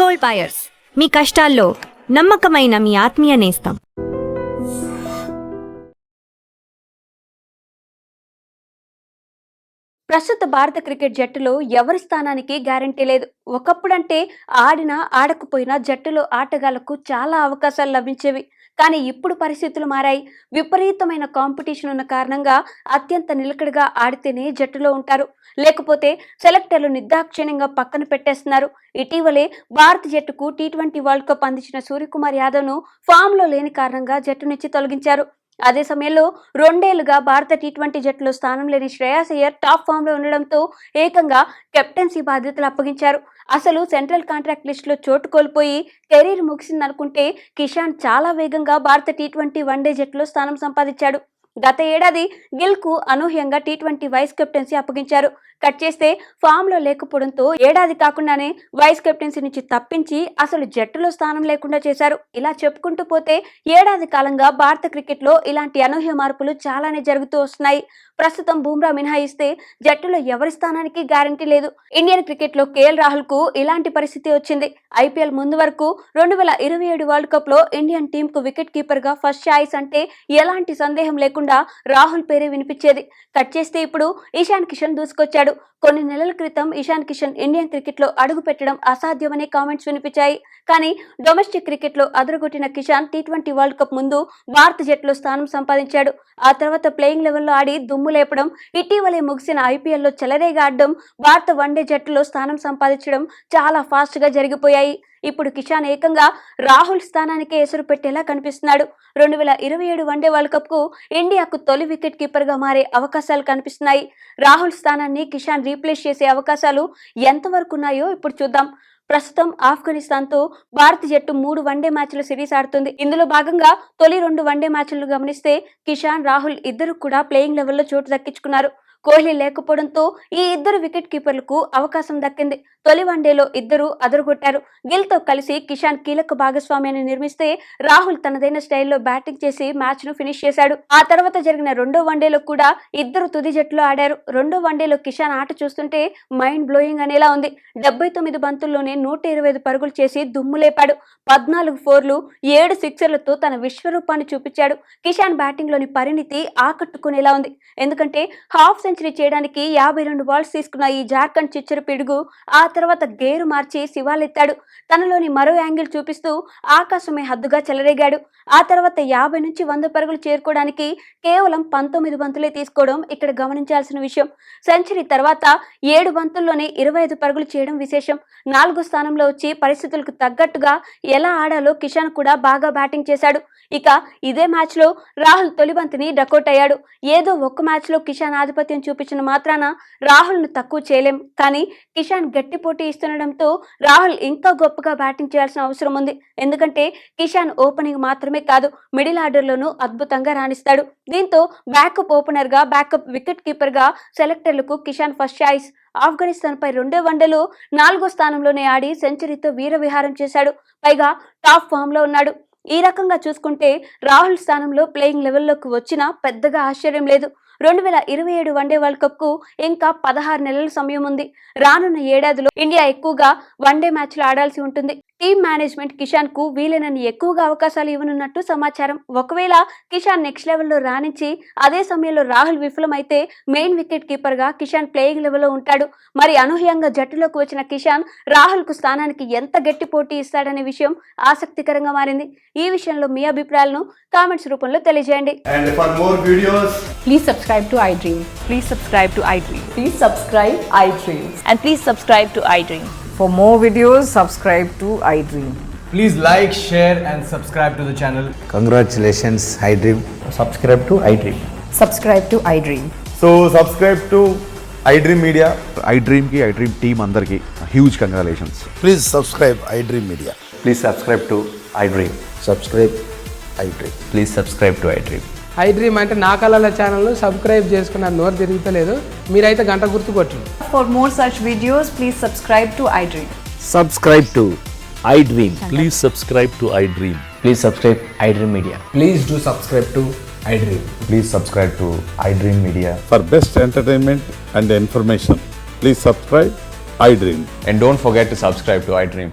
Gold buyers, మీ కష్టాల్లో నమ్మకమైన మీ ఆత్మీయ నేస్తం. ప్రస్తుత భారత క్రికెట్ జట్టులో ఎవరి స్థానానికి గ్యారంటీ లేదు. ఒకప్పుడంటే ఆడినా ఆడకపోయినా జట్టులో ఆటగాళ్లకు చాలా అవకాశాలు లభించేవి. కానీ ఇప్పుడు పరిస్థితులు మారాయి. విపరీతమైన కాంపిటీషన్ ఉన్న కారణంగా అత్యంత నిలకడగా ఆడితేనే జట్టులో ఉంటారు, లేకపోతే సెలెక్టర్లు నిర్దాక్షిణ్యంగా పక్కన పెట్టేస్తున్నారు. ఇటీవలే భారత జట్టుకు T20 వరల్డ్ కప్ అందించిన సూర్యకుమార్ యాదవ్ను ఫామ్లో లేని కారణంగా జట్టు నుంచి తొలగించారు. అదే సమయంలో 2 ఏళ్లుగా భారత T20 జట్టులో స్థానం లేని శ్రేయాస్ అయ్యర్ టాప్ ఫామ్ లో ఉండడంతో ఏకంగా కెప్టెన్సీ బాధ్యతలు అప్పగించారు. అసలు సెంట్రల్ కాంట్రాక్ట్ లిస్టులో చోటు కోల్పోయి కెరీర్ ముగిసిందనుకుంటే కిషాన్ చాలా వేగంగా భారత T20 వన్డే జట్టులో స్థానం సంపాదించాడు. గత ఏడాది గిల్కు అనూహ్యంగా T20 వైస్ కెప్టెన్సీ అప్పగించారు. కట్ చేస్తే ఫామ్ లో లేకపోవడంతో ఏడాది కాకుండానే వైస్ కెప్టెన్సీ నుంచి తప్పించి అసలు జట్టులో స్థానం లేకుండా చేశారు. ఇలా చెప్పుకుంటూ పోతే ఏడాది కాలంగా భారత క్రికెట్ లో ఇలాంటి అనూహ్య మార్పులు చాలానే జరుగుతూ వస్తున్నాయి. ప్రస్తుతం బుమ్రా మినహాయిస్తే జట్టులో ఎవరి స్థానానికి గ్యారంటీ లేదు. ఇండియన్ క్రికెట్ లో KL రాహుల్ కు ఇలాంటి పరిస్థితి వచ్చింది. IPL ముందు వరకు 2027 వరల్డ్ కప్ లో ఇండియన్ టీమ్ కు వికెట్ కీపర్ గా ఫస్ట్ చాయిస్ అంటే ఎలాంటి సందేహం లేకుండా రాహుల్ పేరే వినిపించేది. కట్ చేస్తే ఇప్పుడు ఇషాన్ కిషన్ దూసుకొచ్చాడు. కొన్ని నెలల క్రితం ఇషాన్ కిషన్ ఇండియన్ క్రికెట్ లో అడుగు పెట్టడం అసాధ్యమనే కామెంట్స్ వినిపించాయి. కానీ డొమెస్టిక్ క్రికెట్ లో అదరగొట్టిన కిషాన్ T20 వరల్డ్ కప్ ముందు భారత జట్టులో స్థానం సంపాదించాడు. ఆ తర్వాత ప్లేయింగ్ లెవెల్లో ఆడి దుమ్ము లేపడం, ఇటీవలే ముగిసిన IPL లో చెలరేగా ఆడడం, భారత వన్డే జట్టులో స్థానం సంపాదించడం చాలా ఫాస్ట్ గా జరిగిపోయాయి. ఇప్పుడు కిషాన్ ఏకంగా రాహుల్ స్థానానికే ఎసురు పెట్టేలా కనిపిస్తున్నాడు. 2027 వన్డే వరల్డ్ కప్ కు ఇండియాకు తొలి వికెట్ కీపర్ గా మారే అవకాశాలు కనిపిస్తున్నాయి. రాహుల్ స్థానాన్ని కిషాన్ రీప్లేస్ చేసే అవకాశాలు ఎంతవరకు ఉన్నాయో ఇప్పుడు చూద్దాం. ప్రస్తుతం ఆఫ్ఘనిస్తాన్తో భారత జట్టు 3 వన్డే మ్యాచ్ల సిరీస్ ఆడుతుంది. ఇందులో భాగంగా తొలి 2 వన్డే మ్యాచ్లను గమనిస్తే కిషాన్, రాహుల్ ఇద్దరు కూడా ప్లేయింగ్ లెవెల్లో చోటు దక్కించుకున్నారు. కోహ్లీ లేకపోవడంతో ఈ ఇద్దరు వికెట్ కీపర్లకు అవకాశం దక్కింది. తొలి వన్డేలో ఇద్దరు అదరగొట్టారు. గిల్తో కలిసి కిషాన్ కీలక భాగస్వామ్యాన్ని నిర్మిస్తే రాహుల్ తనదైన స్టైల్లో బ్యాటింగ్ చేసి మ్యాచ్ ను ఫినిష్ చేశాడు. ఆ తర్వాత జరిగిన 2వ వన్డేలో కూడా ఇద్దరు తుది జట్టులో ఆడారు. 2వ వన్డేలో కిషాన్ ఆట చూస్తుంటే మైండ్ బ్లోయింగ్ అనేలా ఉంది. 79 బంతుల్లోనే 125 పరుగులు చేసి దుమ్ము లేపాడు. 14 ఫోర్లు, 7 సిక్సర్లతో తన విశ్వరూపాన్ని చూపించాడు. కిషాన్ బ్యాటింగ్ లోని పరిణితి ఆకట్టుకునేలా ఉంది. ఎందుకంటే హాఫ్ సెంచరీ చేయడానికి 52 బాల్స్ తీసుకున్న ఈ జార్ఖండ్ చిచ్చరు పిడుగు ఆ తర్వాత గేరు మార్చి శివాలెత్తాడు. తనలోని మరో యాంగిల్ చూపిస్తూ ఆకాశమే హద్దుగా చెలరేగాడు. ఆ తర్వాత 50 నుంచి 100 పరుగులు చేరుకోవడానికి కేవలం 19 బంతులే తీసుకోవడం ఇక్కడ గమనించాల్సిన విషయం. సెంచరీ తర్వాత 7 బంతుల్లోనే 25 పరుగులు చేయడం విశేషం. 4వ స్థానంలో వచ్చి పరిస్థితులకు తగ్గట్టుగా ఎలా ఆడాలో కిషాన్ కూడా బాగా బ్యాటింగ్ చేశాడు. ఇక ఇదే మ్యాచ్ లో రాహుల్ తొలి బంతిని డకౌట్ అయ్యాడు. ఏదో ఒక్క మ్యాచ్ లో కిషాన్ ఆధిపత్యం చూపించిన మాత్రాన రాహుల్ ను తక్కువ చేయలేం. కానీ కిషాన్ గట్టి పోటీ ఇస్తుండడంతో రాహుల్ ఇంకా గొప్పగా బ్యాటింగ్ చేయాల్సిన అవసరం ఉంది. ఎందుకంటే కిషాన్ ఓపెనింగ్ మాత్రమే కాదు, మిడిల్ ఆర్డర్ లోనూ అద్భుతంగా రాణిస్తాడు. దీంతో బ్యాకప్ ఓపెనర్ గా, బ్యాకప్ వికెట్ కీపర్ గా సెలెక్టర్లకు కిషాన్ ఫస్ట్ చాయిస్. ఆఫ్ఘనిస్తాన్ పై 2వ వన్డేలో 4వ స్థానంలోనే ఆడి సెంచరీతో వీరవిహారం చేశాడు. పైగా టాప్ ఫామ్ లో ఉన్నాడు. ఈ రకంగా చూసుకుంటే రాహుల్ స్థానంలో ప్లేయింగ్ లెవెల్లోకి వచ్చినా పెద్దగా ఆశ్చర్యం లేదు. 2027 వన్డే వరల్డ్ కప్ కు ఇంకా 16 నెలల సమయం ఉంది. రానున్న ఏడాదిలో ఇండియా ఎక్కువగా వన్డే మ్యాచ్లు ఆడాల్సి ఉంటుంది. టీమ్ మేనేజ్మెంట్ కిషాన్ కు వీలైనన్ని ఎక్కువగా అవకాశాలు ఇవ్వనున్నట్టు సమాచారం. ఒకవేళ కిషాన్ నెక్స్ట్ లెవెల్లో రాణించి అదే సమయంలో రాహుల్ విఫలమైతే మెయిన్ వికెట్ కీపర్ గా కిషాన్ ప్లేయింగ్ లెవెల్లో ఉంటాడు. మరి అనూహ్యంగా జట్టులోకి వచ్చిన కిషాన్ రాహుల్ కు స్థానానికి ఎంత గట్టి పోటీ ఇస్తాడనే విషయం ఆసక్తికరంగా మారింది. ఈ విషయంలో మీ అభిప్రాయాలను కామెంట్స్ రూపంలో తెలియజేయండి. Please subscribe to iDream. Please subscribe to iDream. Please subscribe iDream. And please subscribe to iDream. For more videos, subscribe to iDream. Please like, share and subscribe to the channel. Congratulations, iDream. Subscribe to iDream. Subscribe to iDream. So subscribe to iDream Media. iDream team andarki huge congratulations. Please subscribe iDream Media. Please subscribe to iDream. Subscribe iDream. Please subscribe to iDream. iDream అంటే నా కళల ఛానల్ను subscribe చేసుకున్న నోరు తిరుగుతలేదు, మీరైతే గంట గుర్తు కొట్టండి. For more such videos, please subscribe to iDream. Subscribe to iDream. Please subscribe to iDream. Please subscribe iDream Media. Please do subscribe to iDream. Please subscribe to iDream Media. For best entertainment and information, please subscribe iDream. And don't forget to subscribe to iDream.